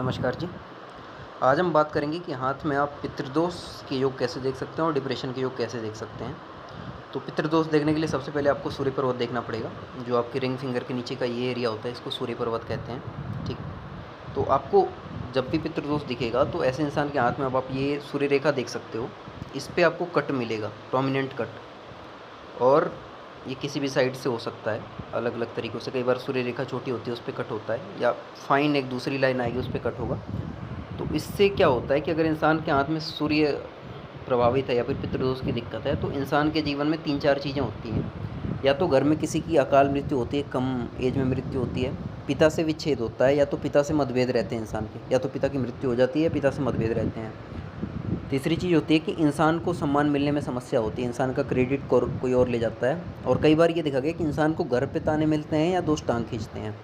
नमस्कार जी। आज हम बात करेंगे कि हाथ में आप पितृदोष के योग कैसे देख सकते हैं और डिप्रेशन के योग कैसे देख सकते हैं। तो पितृदोष देखने के लिए सबसे पहले आपको सूर्य पर्वत देखना पड़ेगा। जो आपके रिंग फिंगर के नीचे का ये एरिया होता है, इसको सूर्य पर्वत कहते हैं, ठीक। तो आपको जब भी पितृदोष दिखेगा तो ऐसे इंसान के हाथ में अब आप ये सूर्य रेखा देख सकते हो। इस पे आपको कट मिलेगा, प्रोमिनेंट कट। और ये किसी भी साइड से हो सकता है, अलग अलग तरीक़ों से। कई बार सूर्य रेखा छोटी होती है, उस पे कट होता है, या फाइन एक दूसरी लाइन आएगी, उस पे कट होगा। तो इससे क्या होता है कि अगर इंसान के हाथ में सूर्य प्रभावित है या फिर पितृदोष की दिक्कत है, तो इंसान के जीवन में 3-4 चीज़ें होती हैं। या तो घर में किसी की अकाल मृत्यु होती है, कम एज में मृत्यु होती है, पिता से विच्छेद होता है, या तो पिता से मतभेद रहते हैं इंसान के, या तो पिता की मृत्यु हो जाती है, पिता से मतभेद रहते हैं। तीसरी चीज़ होती है कि इंसान को सम्मान मिलने में समस्या होती है, इंसान का क्रेडिट कोई और ले जाता है। और कई बार ये देखा गया कि इंसान को घर पे ताने मिलते हैं या दोस्त टांग खींचते हैं,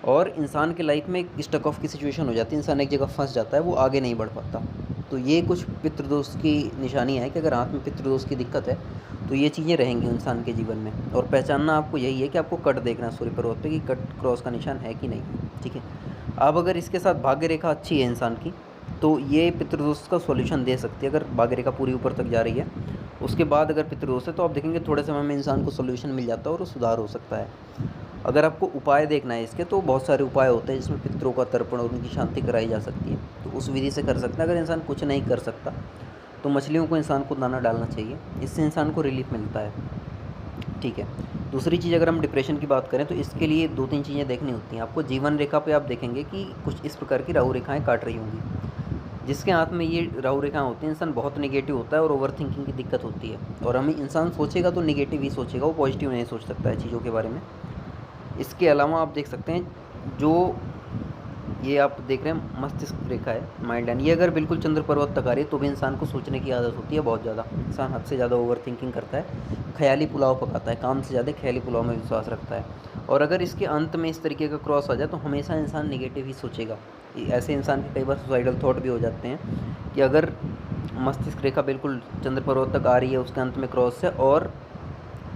और इंसान के लाइफ में एक स्टक ऑफ की सिचुएशन हो जाती है, इंसान एक जगह फंस जाता है, वो आगे नहीं बढ़ पाता। तो ये कुछ पितृदोष की निशानी है कि अगर हाथ में पितृदोष की दिक्कत है तो ये चीज़ें रहेंगी इंसान के जीवन में। और पहचानना आपको यही है कि आपको कट देखना है सूर्य पर्वत पे कि कट क्रॉस का निशान है कि नहीं, ठीक है। अब अगर इसके साथ भाग्य रेखा अच्छी है इंसान की, तो ये पितृदोष का सॉल्यूशन दे सकती है। अगर भाग्य रेखा पूरी ऊपर तक जा रही है, उसके बाद अगर पितृदोष है, तो आप देखेंगे थोड़े समय में इंसान को सॉल्यूशन मिल जाता है और सुधार हो सकता है। अगर आपको उपाय देखना है इसके, तो बहुत सारे उपाय होते हैं जिसमें पितरों का तर्पण और उनकी शांति कराई जा सकती है, तो उस विधि से कर सकते हैं। अगर इंसान कुछ नहीं कर सकता तो मछलियों को इंसान को दाना डालना चाहिए, इससे इंसान को रिलीफ मिलता है, ठीक है। दूसरी चीज़, अगर हम डिप्रेशन की बात करें तो इसके लिए 2-3 चीज़ें देखनी होती हैं आपको। जीवन रेखा पे आप देखेंगे कि कुछ इस प्रकार की राहु रेखाएं काट रही होंगी। जिसके हाथ में ये राहु रेखाएं होती हैं, इंसान बहुत नेगेटिव होता है और ओवर थिंकिंग की दिक्कत होती है। और हमें इंसान सोचेगा तो नेगेटिव ही सोचेगा, वो पॉजिटिव नहीं सोच सकता है चीज़ों के बारे में। इसके अलावा आप देख सकते हैं, जो ये आप देख रहे हैं मस्तिष्क रेखा है, माइंड लाइन, ये अगर बिल्कुल चंद्र पर्वत तक आ रही है तो भी इंसान को सोचने की आदत होती है बहुत ज़्यादा। इंसान हद से ज़्यादा ओवर थिंकिंग करता है, ख्याली पुलाव पकाता है, काम से ज़्यादा ख्याली पुलाव में विश्वास रखता है। और अगर इसके अंत में इस तरीके का क्रॉस आ जाए तो हमेशा इंसान नेगेटिव ही सोचेगा। ऐसे इंसान के कई बार सुसाइडल थॉट भी हो जाते हैं कि अगर मस्तिष्क रेखा बिल्कुल चंद्र पर्वत तक आ रही है, उसके अंत में क्रॉस है और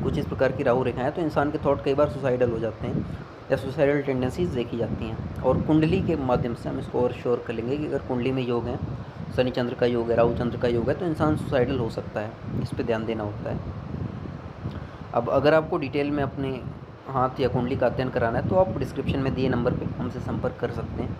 कुछ इस प्रकार की राहु रेखाएं, तो इंसान के थॉट कई बार सुसाइडल हो जाते हैं या सुसाइडल टेंडेंसीज देखी जाती हैं। और कुंडली के माध्यम से हम इसको और श्योर कर लेंगे कि अगर कुंडली में योग है, शनि चंद्र का योग है, राहु चंद्र का योग है, तो इंसान सुसाइडल हो सकता है। इस पर ध्यान देना होता है। अब अगर आपको डिटेल में अपने हाथ या कुंडली का अध्ययन कराना है तो आप डिस्क्रिप्शन में दिए नंबर पर हमसे संपर्क कर सकते हैं।